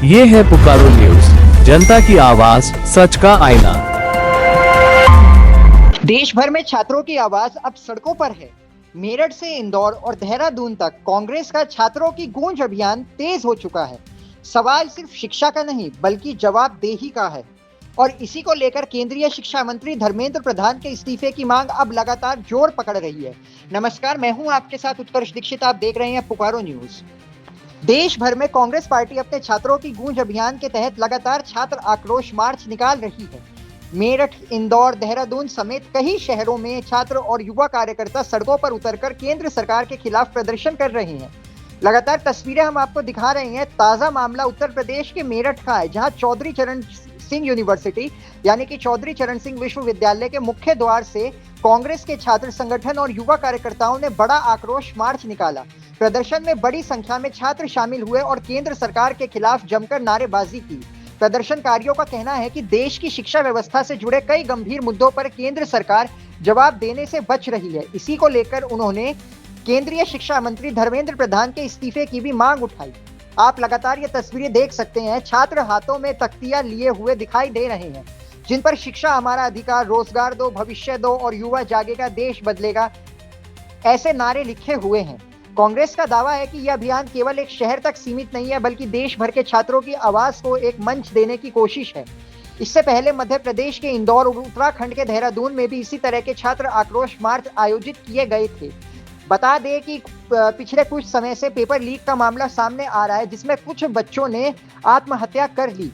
ये है पुकारो न्यूज, जनता की आवाज, सच का आईना। देश भर में छात्रों की आवाज अब सड़कों पर है। मेरठ से इंदौर और देहरादून तक कांग्रेस का छात्रों की गूंज अभियान तेज हो चुका है। सवाल सिर्फ शिक्षा का नहीं बल्कि जवाबदेही का है और इसी को लेकर केंद्रीय शिक्षा मंत्री धर्मेंद्र प्रधान के इस्तीफे की मांग अब लगातार जोर पकड़ रही है। नमस्कार, मैं हूं आपके साथ उत्कर्ष दीक्षित। आप देख रहे हैं पुकारो न्यूज। देश भर में कांग्रेस पार्टी अपने छात्रों की गूंज अभियान के तहत लगातार छात्र आक्रोश मार्च निकाल रही है। मेरठ, इंदौर, देहरादून समेत कई शहरों में छात्र और युवा कार्यकर्ता सड़कों पर उतरकर केंद्र सरकार के खिलाफ प्रदर्शन कर रहे हैं। लगातार तस्वीरें हम आपको दिखा रहे हैं। ताजा मामला उत्तर प्रदेश के मेरठ का है, जहां चौधरी चरण सिंह यूनिवर्सिटी यानी कि चौधरी चरण सिंह विश्वविद्यालय के मुख्य द्वार से कांग्रेस के छात्र संगठन और युवा कार्यकर्ताओं ने बड़ा आक्रोश मार्च निकाला। प्रदर्शन में बड़ी संख्या में छात्र शामिल हुए और केंद्र सरकार के खिलाफ जमकर नारेबाजी की। प्रदर्शनकारियों का कहना है कि देश की शिक्षा व्यवस्था से जुड़े कई गंभीर मुद्दों पर केंद्र सरकार जवाब देने से बच रही है। इसी को लेकर उन्होंने केंद्रीय शिक्षा मंत्री धर्मेंद्र प्रधान के इस्तीफे की भी मांग उठाई। आप लगातार ये तस्वीरें देख सकते हैं। छात्र हाथों में तख्तियां लिए हुए दिखाई दे रहे हैं, जिन पर शिक्षा हमारा अधिकार, रोजगार दो, भविष्य दो और युवा जागेगा, देश बदलेगा ऐसे नारे लिखे हुए हैं। कांग्रेस का दावा है कि यह अभियान केवल एक शहर तक सीमित नहीं है बल्कि देश भर के छात्रों की आवाज को एक मंच देने की कोशिश है। इससे पहले मध्य प्रदेश के इंदौर और उत्तराखंड के देहरादून में भी इसी तरह के छात्र आक्रोश मार्च आयोजित किए गए थे। बता दें कि पिछले कुछ समय से पेपर लीक का मामला सामने आ रहा है, जिसमें कुछ बच्चों ने आत्महत्या कर ली,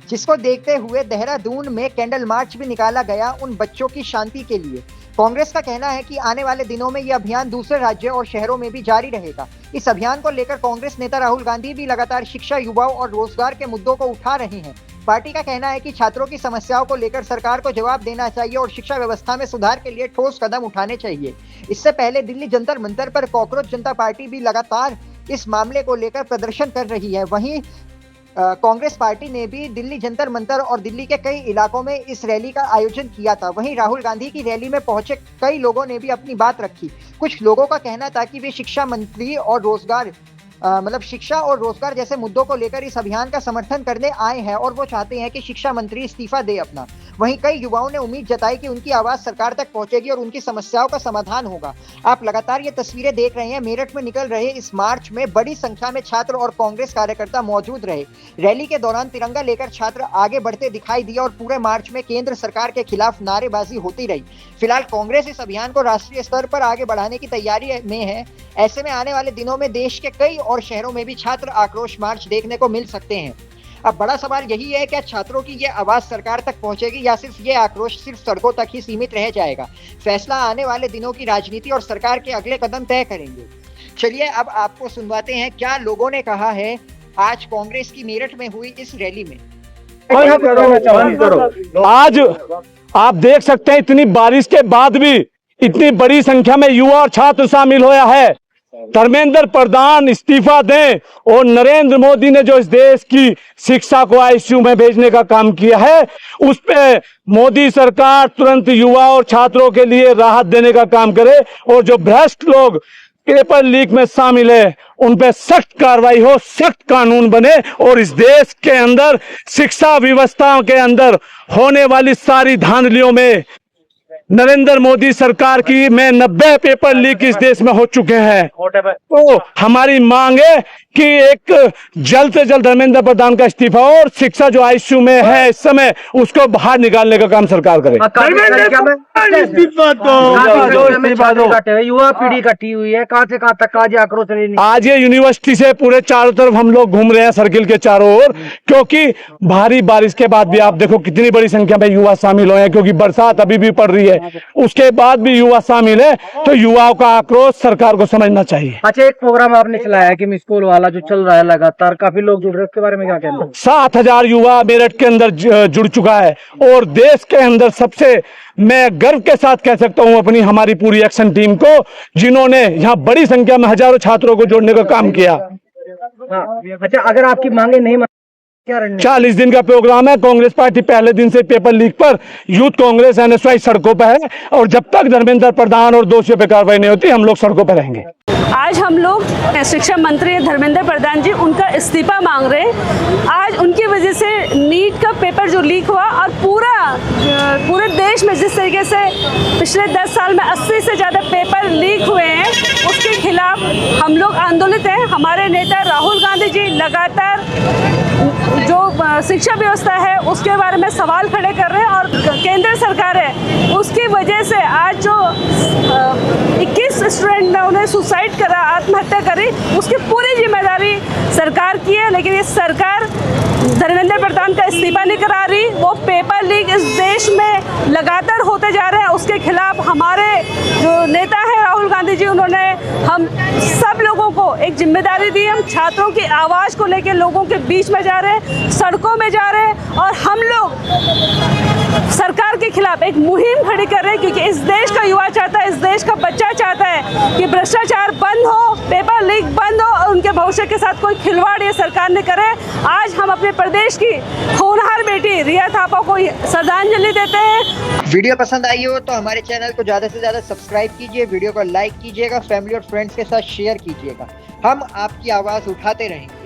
जिसको देखते हुए देहरादून में कैंडल मार्च भी निकाला गया उन बच्चों की शांति के लिए। कांग्रेस का कहना है कि आने वाले दिनों में यह अभियान दूसरे राज्यों और शहरों में भी जारी रहेगा। इस अभियान को लेकर कांग्रेस नेता राहुल गांधी भी लगातार शिक्षा, युवाओं और रोजगार के मुद्दों को उठा रहे हैं। पार्टी का कहना है कि छात्रों की समस्याओं को लेकर सरकार को जवाब देना चाहिए और शिक्षा व्यवस्था में सुधार के लिए ठोस कदम उठाने चाहिए। इससे पहले दिल्ली जंतर मंतर पर कॉकरोच जनता पार्टी भी लगातार इस मामले को लेकर प्रदर्शन कर रही है। वहीं कांग्रेस पार्टी ने भी दिल्ली जंतर मंतर और दिल्ली के कई इलाकों में इस रैली का आयोजन किया था। वहीं राहुल गांधी की रैली में पहुंचे कई लोगों ने भी अपनी बात रखी। कुछ लोगों का कहना था कि वे शिक्षा मंत्री और रोजगार शिक्षा और रोजगार जैसे मुद्दों को लेकर इस अभियान का समर्थन करने आए हैं और वो चाहते हैं कि शिक्षा मंत्री इस्तीफा दे अपना। वहीं कई युवाओं ने उम्मीद जताई कि उनकी आवाज सरकार तक पहुंचेगी और उनकी समस्याओं का समाधान होगा। आप लगातार ये तस्वीरें देख रहे हैं। मेरठ में निकल रहे इस मार्च में बड़ी संख्या में छात्र और कांग्रेस कार्यकर्ता मौजूद रहे। रैली के दौरान तिरंगा लेकर छात्र आगे बढ़ते दिखाई दिए और पूरे मार्च में केंद्र सरकार के खिलाफ नारेबाजी होती रही। फिलहाल कांग्रेस इस अभियान को राष्ट्रीय स्तर पर आगे बढ़ाने की तैयारी में है। ऐसे में आने वाले दिनों में देश के कई और शहरों में भी छात्र आक्रोश मार्च देखने को मिल सकते हैं। अब बड़ा सवाल यही है, क्या छात्रों की ये आवाज सरकार तक पहुंचेगी या सिर्फ ये आक्रोश सिर्फ सड़कों तक ही सीमित रह जाएगा? फैसला आने वाले दिनों की राजनीति और सरकार के अगले कदम तय करेंगे। चलिए अब आपको सुनवाते हैं क्या लोगों ने कहा है आज कांग्रेस की मेरठ में हुई इस रैली में। आज आप देख सकते हैं इतनी बारिश के बाद भी इतनी बड़ी संख्या में युवा और छात्र शामिल होया है। धर्मेंद्र प्रधान इस्तीफा दें और नरेंद्र मोदी ने जो इस देश की शिक्षा को आईसीयू में भेजने का काम किया है, उस पे मोदी सरकार तुरंत युवा और छात्रों के लिए राहत देने का काम करे और जो भ्रष्ट लोग पेपर लीक में शामिल है उन पे सख्त कार्रवाई हो, सख्त कानून बने और इस देश के अंदर शिक्षा व्यवस्था के अंदर होने वाली सारी धांधलियों में नरेंद्र मोदी सरकार की में 90 पेपर लीक इस देश में हो चुके हैं। तो हमारी मांग है कि एक जल्द से जल्द धर्मेंद्र प्रधान का इस्तीफा और शिक्षा जो आईसीयू में है इस समय उसको बाहर निकालने का काम सरकार करे। युवा पीढ़ी इकट्ठी हुई है, कहां से कहां तक आज आक्रोश। आज ये यूनिवर्सिटी से पूरे चारों तरफ हम लोग घूम रहे हैं सर्किल के चारों ओर, क्योंकि भारी बारिश के बाद भी आप देखो कितनी बड़ी संख्या में युवा शामिल हुए हैं, क्योंकि बरसात अभी भी पड़ रही है, उसके बाद भी युवा शामिल है। तो युवाओं का आक्रोश सरकार को समझना चाहिए। अच्छा, एक प्रोग्राम आपने चलाया है कि मिस कॉल वाला जो चल रहा है लगातार, काफी लोग जुड़ रहे हैं, उसके बारे में क्या कहना है? 7,000 युवा मेरठ के अंदर जुड़ चुका है और देश के अंदर सबसे मैं गर्व के साथ कह सकता हूं अपनी हमारी पूरी एक्शन टीम को, जिन्होंने यहाँ बड़ी संख्या में हजारों छात्रों को जोड़ने का काम किया। अच्छा, अगर आपकी मांगे नहीं क्या रणनीति? 40 दिन का प्रोग्राम है। कांग्रेस पार्टी पहले दिन से पेपर लीक पर यूथ कांग्रेस एनएसवाई सड़कों पर है और जब तक धर्मेंद्र प्रधान और दोषियों पर कार्रवाई नहीं होती हम लोग सड़कों पर रहेंगे। आज हम लोग शिक्षा मंत्री धर्मेंद्र प्रधान जी उनका इस्तीफा मांग रहे हैं। आज उनकी वजह से नीट का पेपर जो लीक हुआ और पूरे देश में जिस तरीके से पिछले 10 साल में 80 से ज़्यादा पेपर लीक हुए हैं उसके खिलाफ हम लोग आंदोलित हैं। हमारे नेता राहुल गांधी जी लगातार जो शिक्षा व्यवस्था है उसके बारे में सवाल खड़े कर रहे हैं और केंद्र सरकार है उसकी वजह से आज जो 21 स्टूडेंट ने उन्हें सुसाइड करा, आत्महत्या करी, उसकी पूरी जिम्मेदारी सरकार की है। लेकिन ये सरकार धर्मेंद्र प्रधान का इस्तीफा नहीं करा रही। वो पेपर लीक इस देश में लगातार होते जा रहे हैं, उसके खिलाफ हमारे जो नेता है राहुल गांधी जी उन्होंने हम सब लोगों को एक जिम्मेदारी दी। हम छात्रों की आवाज़ को लेकर लोगों के बीच में जा रहे हैं, सड़कों में जा रहे हैं और हम लोग सरकार के खिलाफ एक मुहिम खड़ी कर रहे हैं क्योंकि इस देश का युवा चाहता है, इस देश का बच्चा चाहता है कि भ्रष्टाचार बंद हो, पेपर लीक बंद हो और उनके भविष्य के साथ कोई खिलवाड़ ये सरकार ने करे। आज हम अपने प्रदेश की होनहार बेटी रिया थापा को श्रद्धांजलि देते हैं। वीडियो पसंद आई हो तो हमारे चैनल को ज़्यादा से ज़्यादा सब्सक्राइब कीजिए, वीडियो को लाइक कीजिएगा, फैमिली और फ्रेंड्स के साथ शेयर कीजिएगा। हम आपकी आवाज़ उठाते रहेंगे।